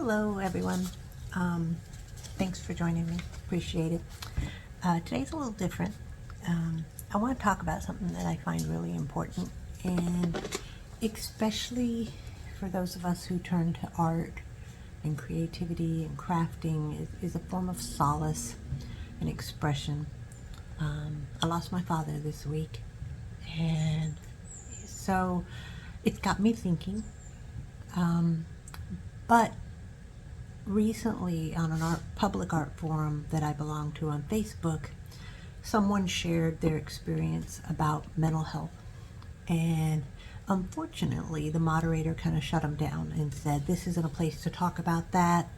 Hello, everyone. Thanks for joining me. Appreciate it. Today's a little different. I want to talk about something that I find really important, and especially for those of us who turn to art and creativity and crafting is a form of solace and expression. I lost my father this week, and so it's got me thinking. But recently, on an public art forum that I belong to on Facebook, someone shared their experience about mental health. And unfortunately, the moderator kind of shut them down and said, this isn't a place to talk about that.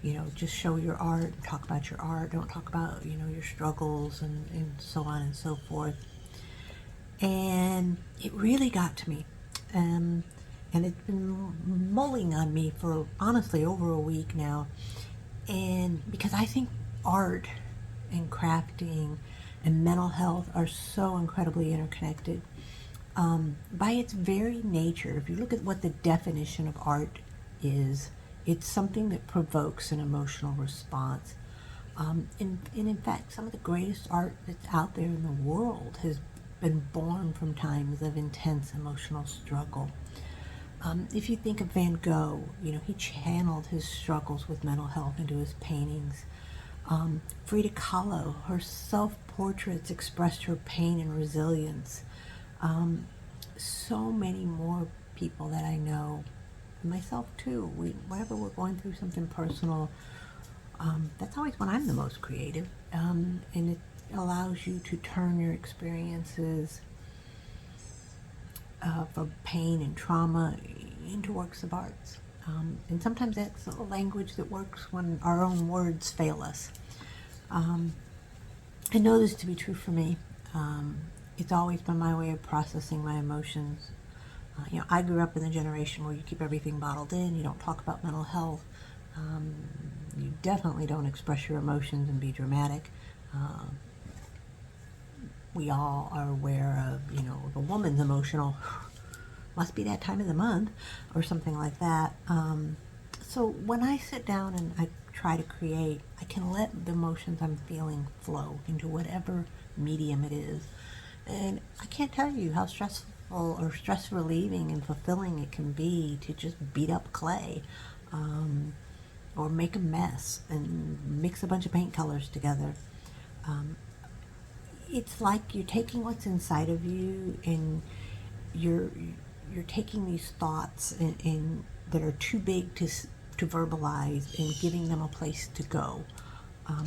You know, just show your art, talk about your art, don't talk about, your struggles and so on and so forth. And it really got to me. And it's been mulling on me for honestly over a week now. And because I think art and crafting and mental health are so incredibly interconnected. By its very nature, if you look at what the definition of art is, it's something that provokes an emotional response. And in fact, some of the greatest art that's out there in the world has been born from times of intense emotional struggle. If you think of Van Gogh, he channeled his struggles with mental health into his paintings. Frida Kahlo, her self-portraits expressed her pain and resilience. So many more people that I know, myself too, whenever we're going through something personal, that's always when I'm the most creative. And it allows you to turn your experiences from pain and trauma into works of arts. And sometimes that's a language that works when our own words fail us. I know this to be true for me. It's always been my way of processing my emotions. I grew up in the generation where you keep everything bottled in, you don't talk about mental health, you definitely don't express your emotions and be dramatic. We all are aware of, if a woman's emotional, must be that time of the month, or something like that. So when I sit down and I try to create, I can let the emotions I'm feeling flow into whatever medium it is. And I can't tell you how stressful or stress relieving and fulfilling it can be to just beat up clay, or make a mess and mix a bunch of paint colors together. It's like you're taking what's inside of you and you're taking these thoughts and that are too big to verbalize and giving them a place to go.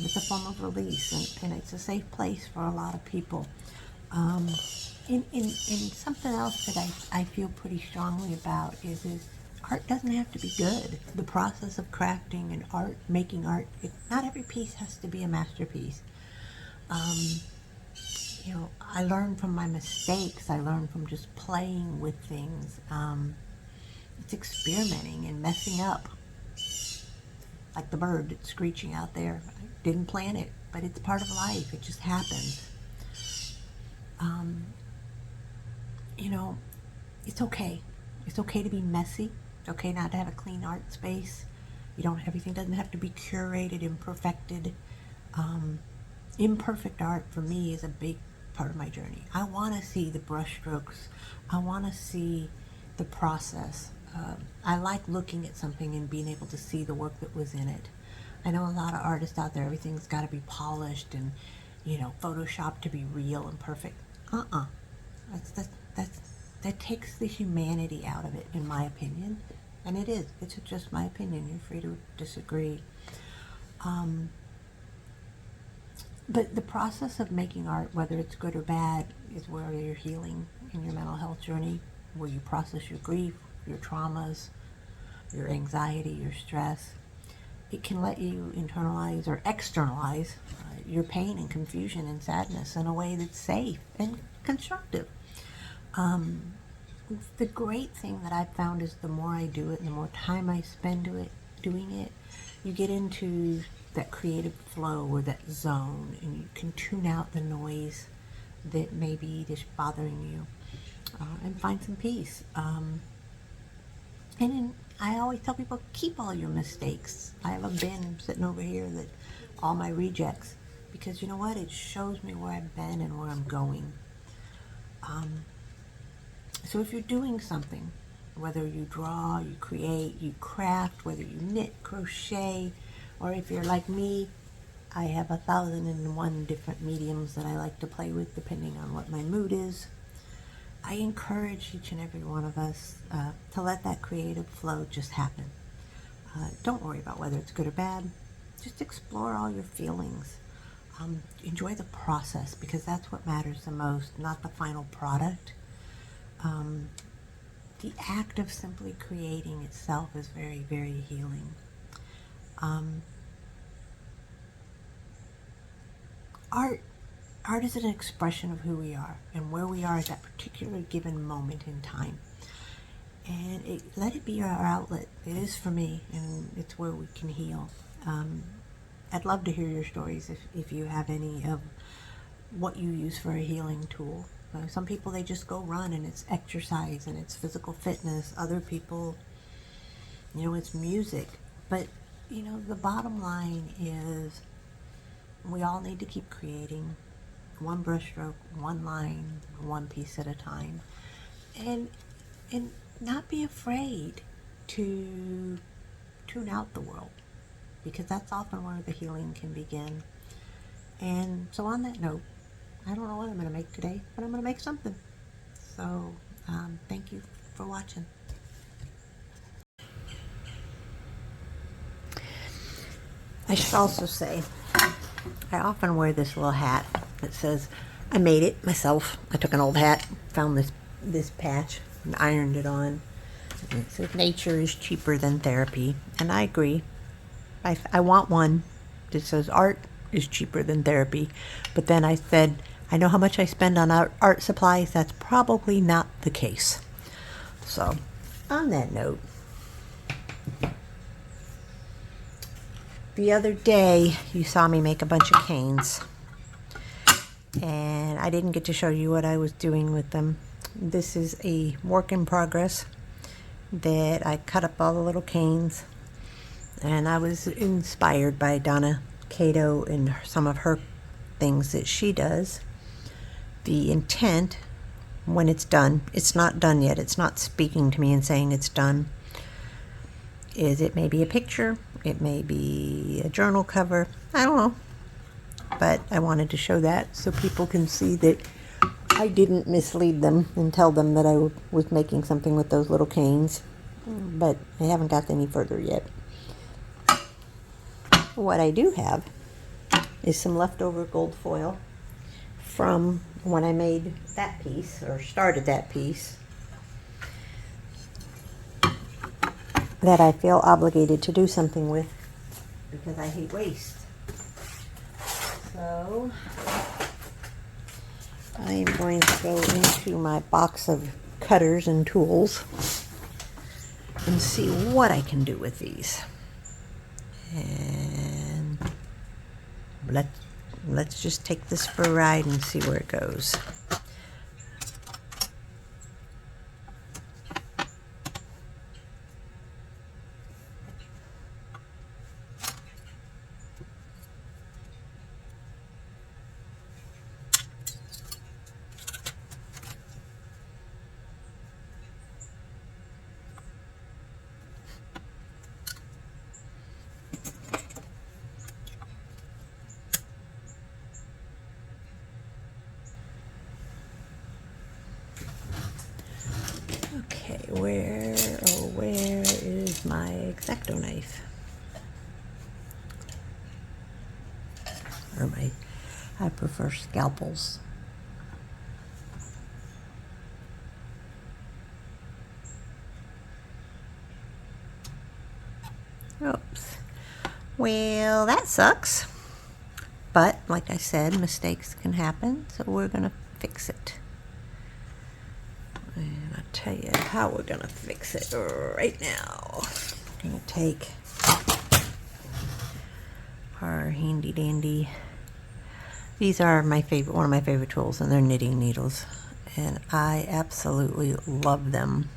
It's a form of release, and it's a safe place for a lot of people. And something else that I feel pretty strongly about is art doesn't have to be good. The process of crafting and making art, not every piece has to be a masterpiece. I learn from my mistakes. I learn from just playing with things. It's experimenting and messing up. Like the bird that's screeching out there. I didn't plan it, but it's part of life. It just happens. It's okay. It's okay to be messy. It's okay not to have a clean art space. Everything doesn't have to be curated and perfected. Imperfect art for me is a big part of my journey. I want to see the brushstrokes. I want to see the process. I like looking at something and being able to see the work that was in it. I know a lot of artists out there, everything's got to be polished and, photoshopped to be real and perfect. That takes the humanity out of it, in my opinion. And it is. It's just my opinion. You're free to disagree. But the process of making art, whether it's good or bad, is where you're healing in your mental health journey, where you process your grief, your traumas, your anxiety, your stress. It can let you internalize or externalize your pain and confusion and sadness in a way that's safe and constructive. The great thing that I've found is the more I do it and the more time I spend doing it, you get into that creative flow or that zone, and you can tune out the noise that may be just bothering you, and find some peace. And I always tell people, keep all your mistakes. I have a bin sitting over here that all my rejects, because you know what? It shows me where I've been and where I'm going. So if you're doing something, whether you draw, you create, you craft, whether you knit, crochet, or if you're like me, I have 1,001 different mediums that I like to play with depending on what my mood is. I encourage each and every one of us to let that creative flow just happen. Don't worry about whether it's good or bad. Just explore all your feelings. Enjoy the process, because that's what matters the most, not the final product. The act of simply creating itself is very, very healing. Art is an expression of who we are and where we are at that particular given moment in time. And let it be our outlet. It is for me, and it's where we can heal. I'd love to hear your stories if you have any of what you use for a healing tool. Some people, they just go run and it's exercise and it's physical fitness. Other people, it's music. But, the bottom line is we all need to keep creating one brushstroke, one line, one piece at a time. And not be afraid to tune out the world, because that's often where the healing can begin. And so on that note, I don't know what I'm going to make today, but I'm going to make something. So thank you for watching. I should also say, I often wear this little hat that says, I made it myself. I took an old hat, found this patch, and ironed it on. And it says, nature is cheaper than therapy. And I agree. I want one that says, art is cheaper than therapy. But then I said, I know how much I spend on art supplies. That's probably not the case. So, on that note, the other day you saw me make a bunch of canes, and I didn't get to show you what I was doing with them. This is a work in progress that I cut up all the little canes, and I was inspired by Donna Cato and some of her things that she does. The intent, when it's done, it's not done yet, it's not speaking to me and saying it's done, is it may be a picture, it may be a journal cover, I don't know. But I wanted to show that so people can see that I didn't mislead them and tell them that I was making something with those little canes. But I haven't got any further yet. What I do have is some leftover gold foil from when I made that piece, or started that piece, that I feel obligated to do something with because I hate waste. So I am going to go into my box of cutters and tools and see what I can do with these. And let's just take this for a ride and see where it goes. Okay, where is my X-Acto knife? Or I prefer scalpels. Oops. Well, that sucks. But, like I said, mistakes can happen, so we're going to fix it. And I'll tell you how we're going to fix it right now. We're going to take our handy dandy. These are my favorite, one of my favorite tools, and they're knitting needles. And I absolutely love them.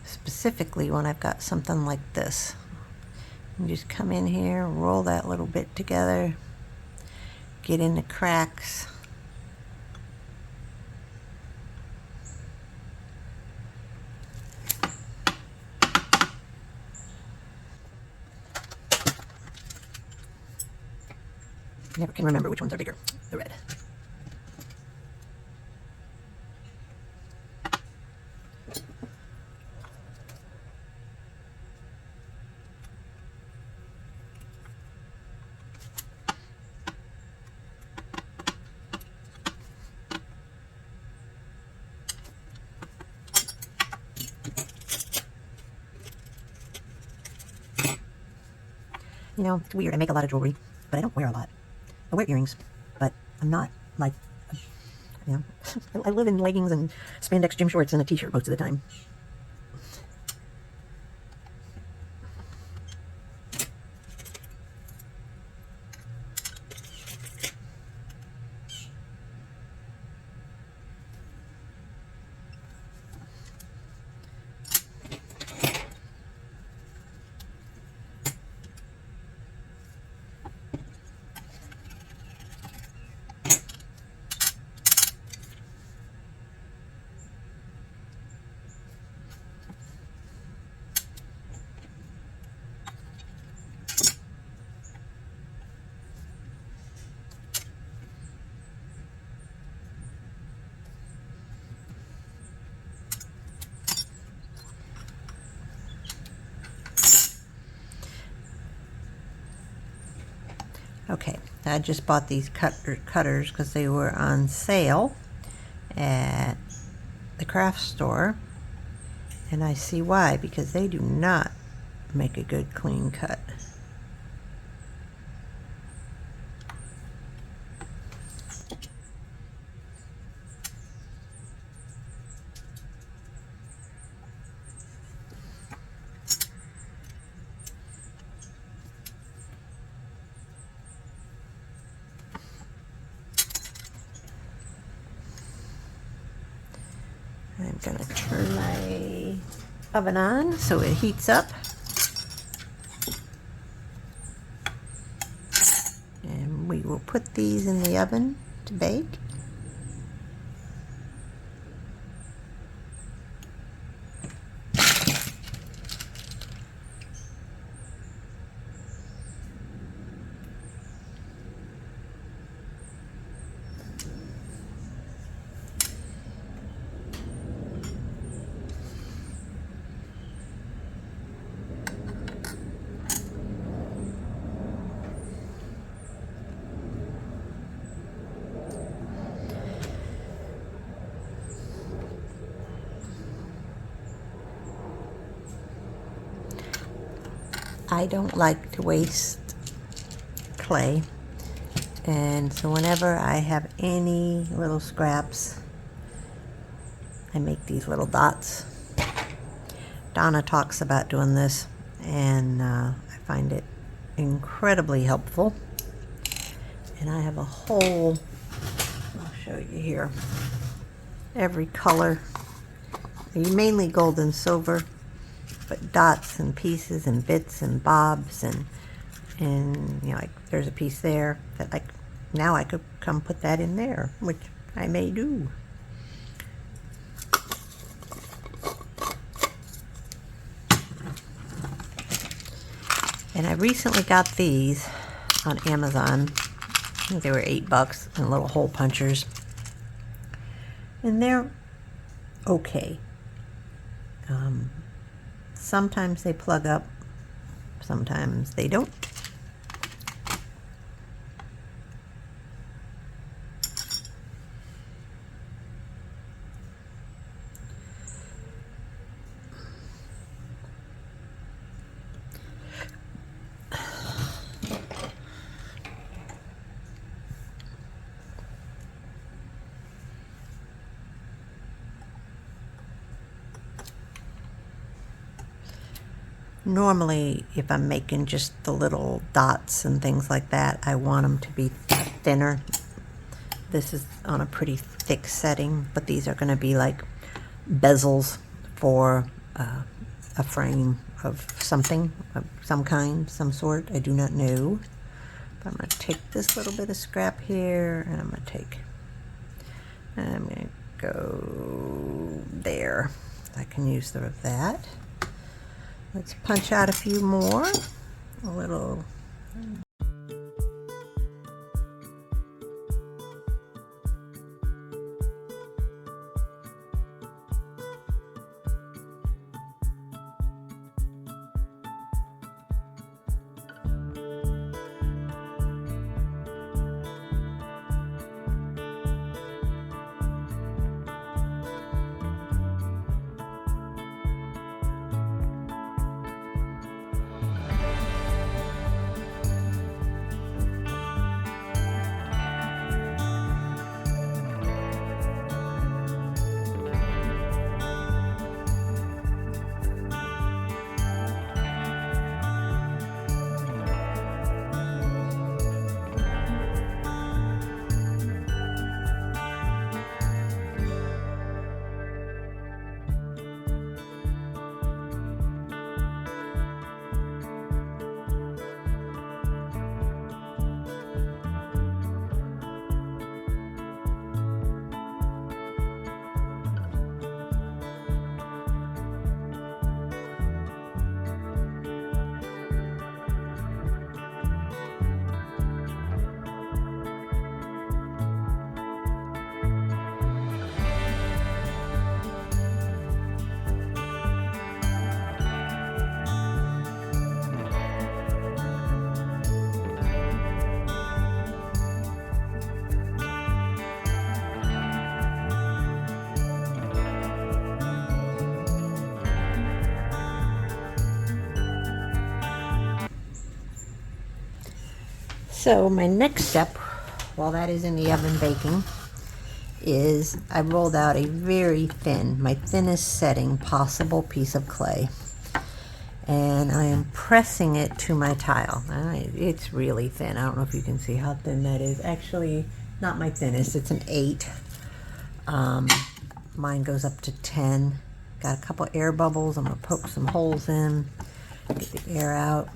specifically when I've got something like this. You just come in here, roll that little bit together, get in the cracks. Never can remember which ones are bigger. The red. You know, it's weird. I make a lot of jewelry, but I don't wear a lot. I wear earrings, but I'm not like, you know, I live in leggings and spandex gym shorts and a t-shirt most of the time. Okay, I just bought these cutters because they were on sale at the craft store, and I see why, because they do not make a good clean cut. I'm gonna turn my oven on so it heats up. And we will put these in the oven to bake. I don't like to waste clay, and so whenever I have any little scraps, I make these little dots. Donna talks about doing this, and I find it incredibly helpful. And I have a whole, I'll show you here, every color, mainly gold and silver, but dots and pieces and bits and bobs, and you know, like there's a piece there that, like, now I could come put that in there, which I may do. And I recently got these on Amazon. I think they were $8, and little hole punchers, and they're okay. Sometimes they plug up, sometimes they don't. Normally, if I'm making just the little dots and things like that, I want them to be thinner. This is on a pretty thick setting, but these are going to be like bezels for a frame of something, of some kind, some sort. I do not know. But I'm going to take this little bit of scrap here, and I'm going to go there. I can use that. Let's punch out a few more. A little. So my next step, while that is in the oven baking, is I rolled out a very thin, my thinnest setting possible piece of clay. And I am pressing it to my tile. It's really thin. I don't know if you can see how thin that is. Actually, not my thinnest, it's an 8. Mine goes up to 10. Got a couple air bubbles. I'm gonna poke some holes in, get the air out.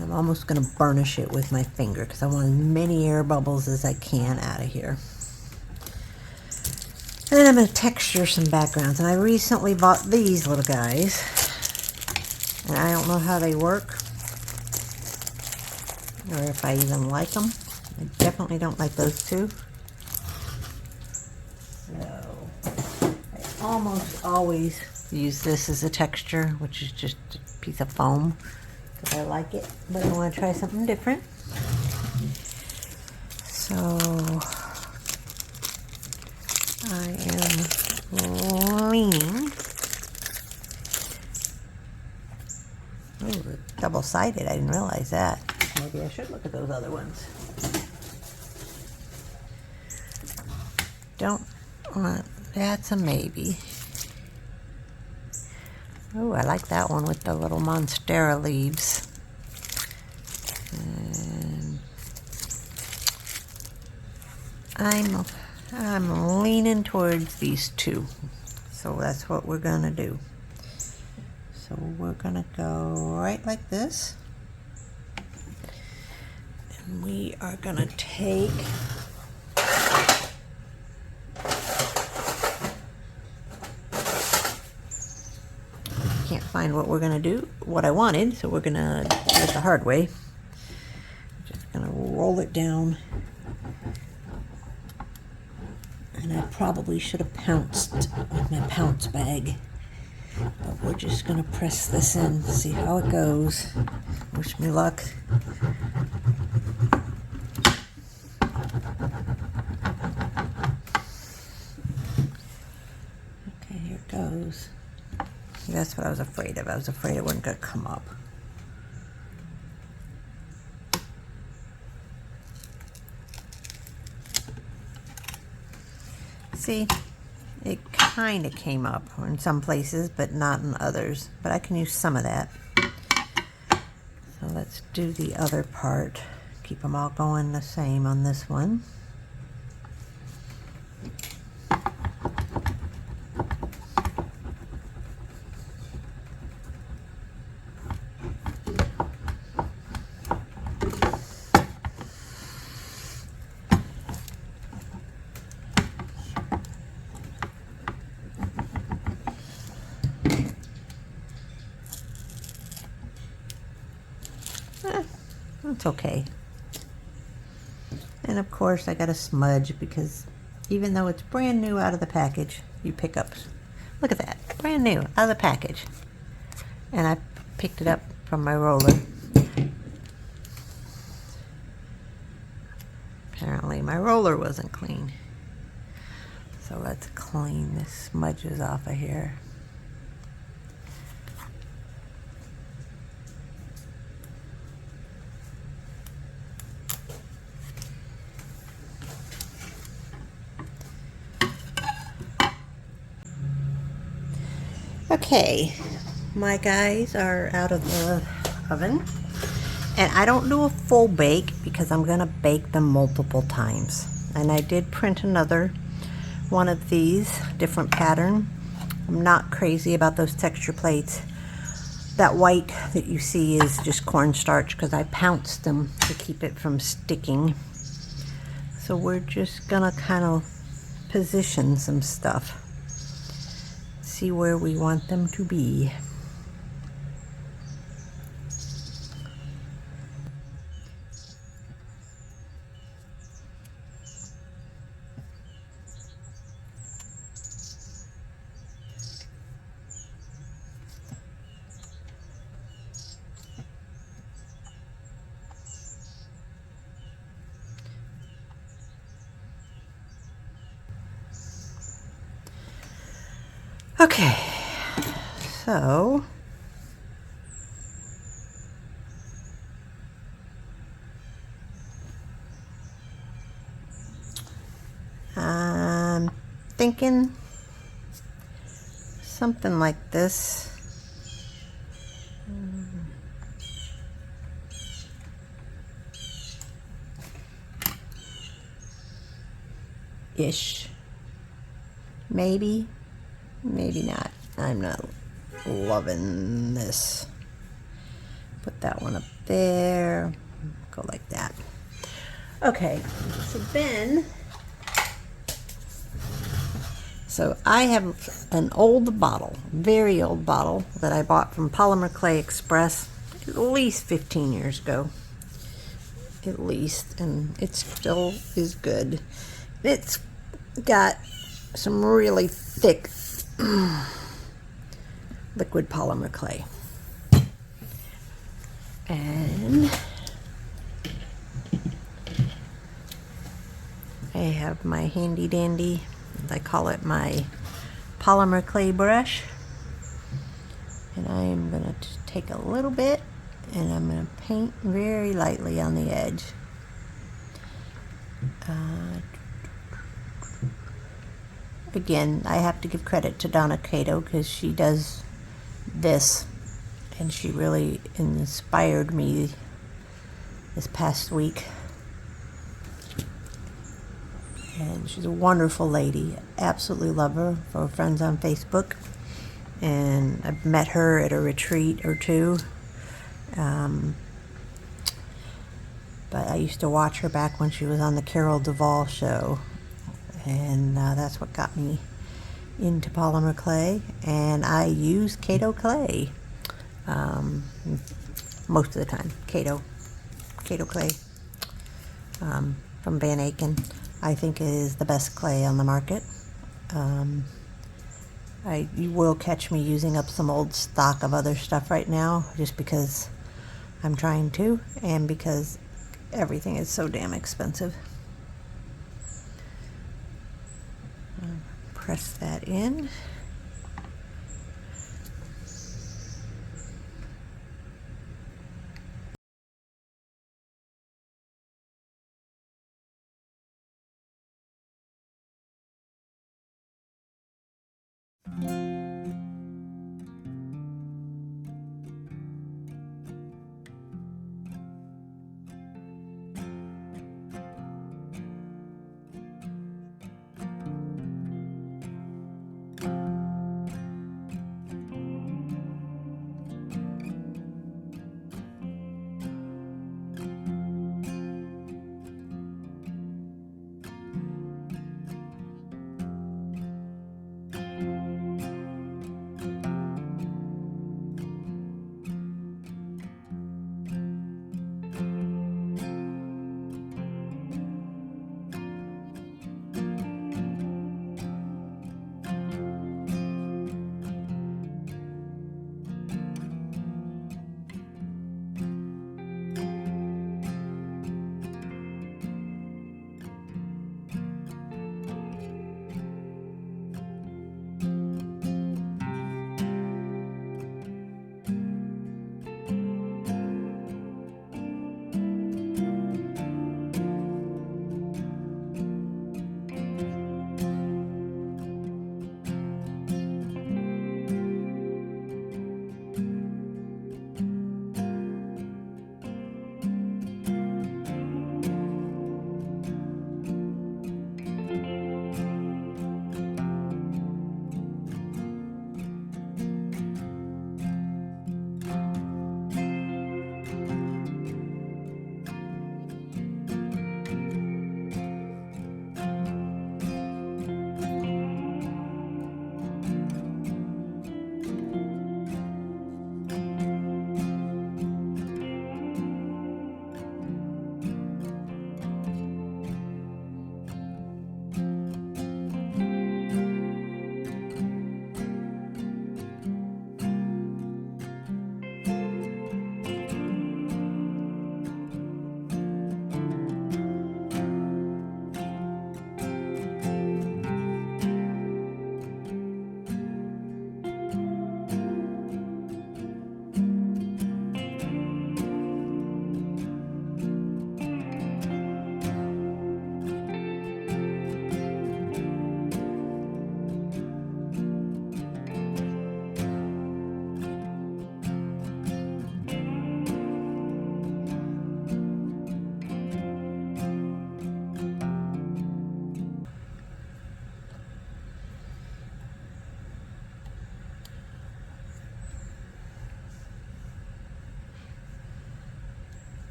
I'm almost going to burnish it with my finger because I want as many air bubbles as I can out of here. And then I'm going to texture some backgrounds. And I recently bought these little guys. And I don't know how they work or if I even like them. I definitely don't like those two. So I almost always use this as a texture, which is just a piece of foam. I like it, but I want to try something different. So I am leaning. Oh, double-sided. I didn't realize that. Maybe I should look at those other ones. Don't want. That's a maybe. Oh, I like that one with the little monstera leaves. And I'm leaning towards these two. So that's what we're gonna do. So we're gonna go right like this. And we are gonna take can't find what we're gonna do, what I wanted, so we're gonna do it the hard way. Just gonna roll it down. And I probably should have pounced with my pounce bag. But we're just gonna press this in, see how it goes. Wish me luck. Okay, here it goes. That's what I was afraid of. I was afraid it wasn't going to come up. See, it kind of came up in some places, but not in others. But I can use some of that. So let's do the other part. Keep them all going the same on this one. It's okay. And of course I got a smudge because even though it's brand new out of the package, you pick up, look at that, brand new out of the package. And I picked it up from my roller. Apparently my roller wasn't clean. So let's clean the smudges off of here. Okay, my guys are out of the oven, and I don't do a full bake because I'm gonna bake them multiple times. And I did print another one of these, different pattern. I'm not crazy about those texture plates. That white that you see is just cornstarch because I pounced them to keep it from sticking. So we're just gonna kind of position some stuff. See where we want them to be. Okay, so I'm thinking something like this. Ish. Maybe, maybe not. I'm not loving this. Put that one up there. Go like that. Okay, so I have an old bottle, very old bottle that I bought from Polymer Clay Express at least 15 years ago. At least, and it still is good. It's got some really thick liquid polymer clay. And I have my handy dandy, I call it my polymer clay brush. And I am going to take a little bit and I'm going to paint very lightly on the edge. Again, I have to give credit to Donna Cato because she does this and she really inspired me this past week. And she's a wonderful lady. Absolutely love her. For friends on Facebook. And I've met her at a retreat or two. But I used to watch her back when she was on the Carol Duvall show. And that's what got me into polymer clay. And I use Cato clay most of the time. Cato clay from Van Aken. I think it is the best clay on the market. You will catch me using up some old stock of other stuff right now just because I'm trying to and because everything is so damn expensive. Press that in.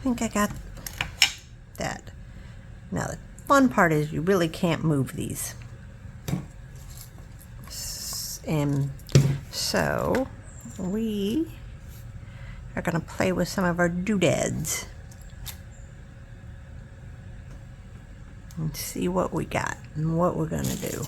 think I got that. Now the fun part is you really can't move these. And so we are going to play with some of our doodads and see what we got and what we're going to do.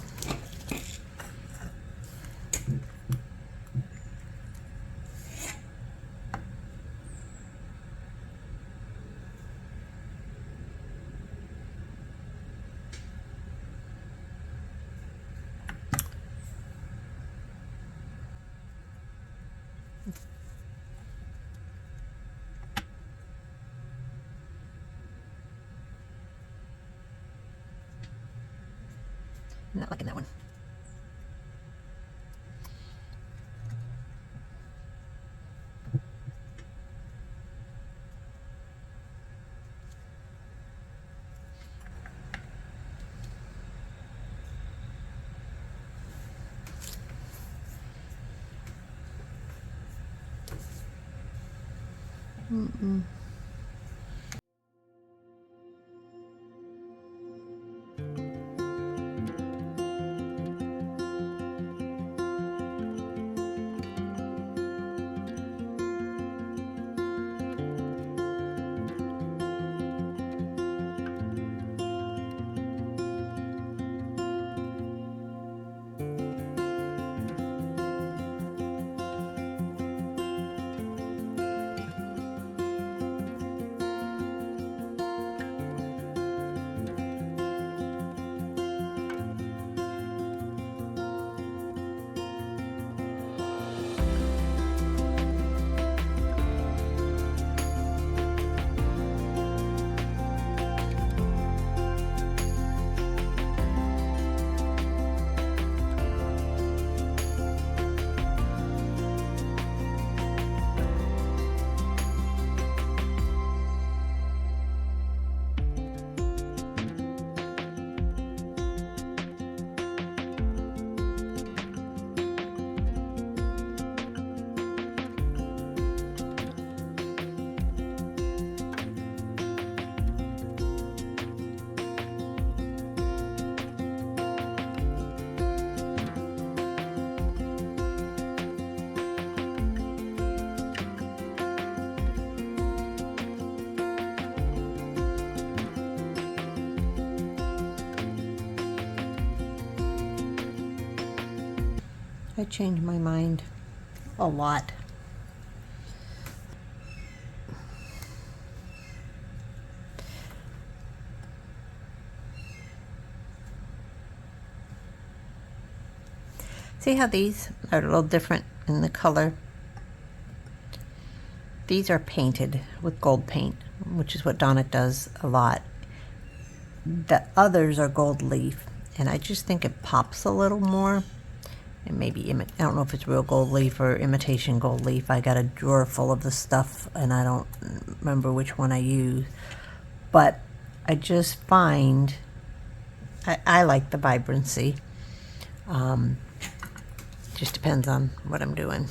Not liking that one. Mm-mm. I changed my mind a lot. See how these are a little different in the color? These are painted with gold paint, which is what Donna does a lot. The others are gold leaf, and I just think it pops a little more. And maybe, I don't know if it's real gold leaf or imitation gold leaf. I got a drawer full of the stuff, and I don't remember which one I use. But I just find, I like the vibrancy. Just depends on what I'm doing.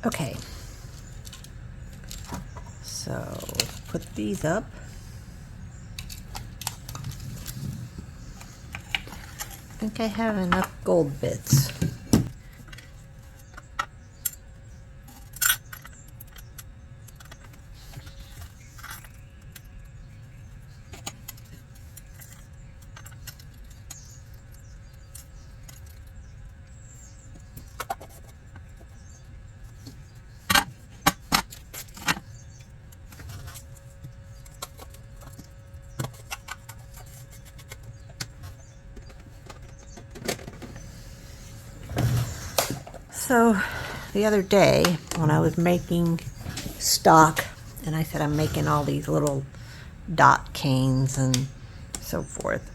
Okay, so let's put these up. I think I have enough gold bits. So the other day when I was making stock, and I said I'm making all these little dot canes and so forth.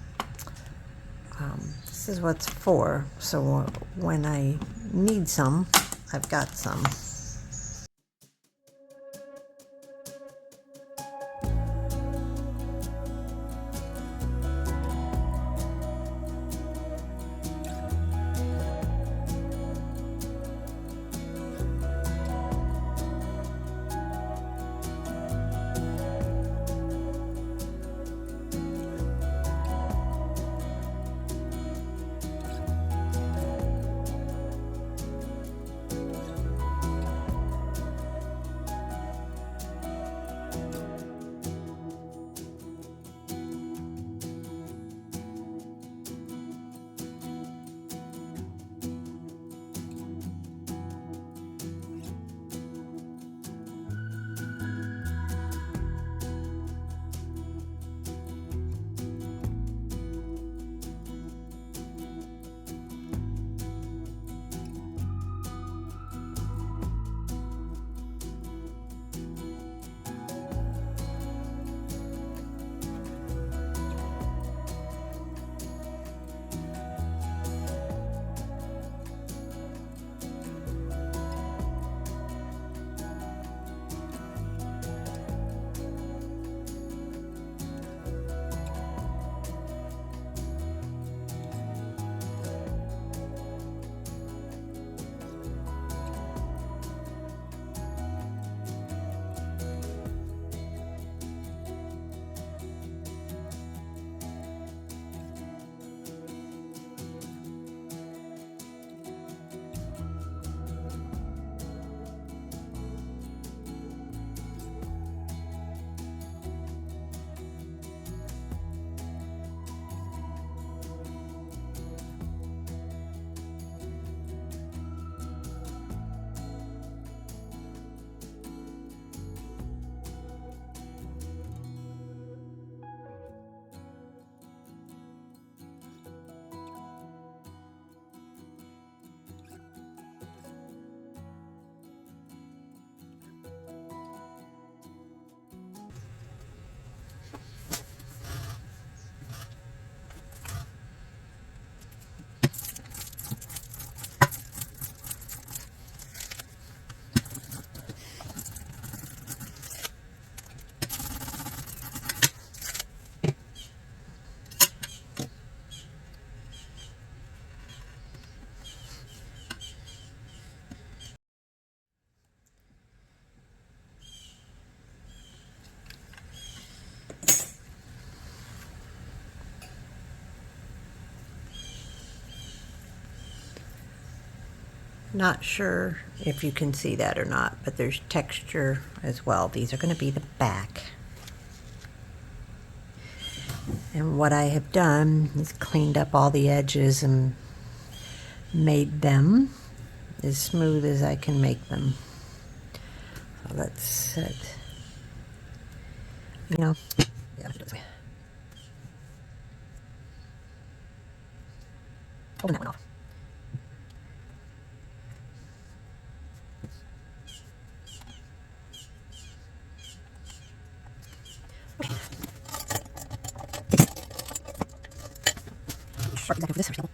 This is what's for, so when I need some, I've got some. Not sure if you can see that or not, but there's texture as well. These are going to be the back. And what I have done is cleaned up all the edges and made them as smooth as I can make them. So let's set, yeah, open that one off. Sharp exactly for this first.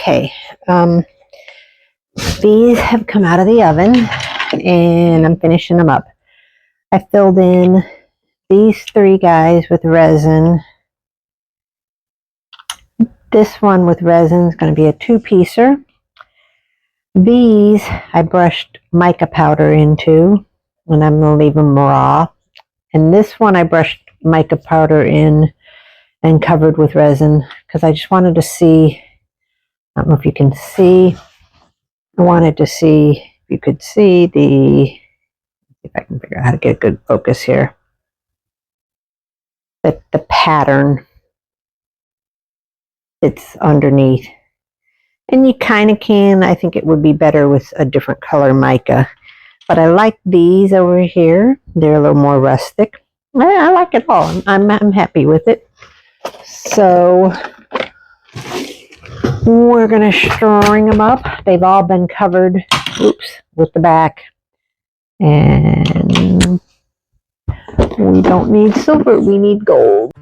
Okay, these have come out of the oven and I'm finishing them up. I filled in these 3 guys with resin. This one with resin is going to be a 2-piecer. These I brushed mica powder into, and I'm going to leave them raw. And this one I brushed mica powder in and covered with resin because I just wanted to see, I don't know if you can see, I wanted to see if you could see if I can figure out how to get a good focus here, the pattern that's underneath. And you kind of can, I think it would be better with a different color mica. But I like these over here. They're a little more rustic. I like it all. I'm happy with it. So we're going to string them up. They've all been covered, with the back. And we don't need silver, we need gold.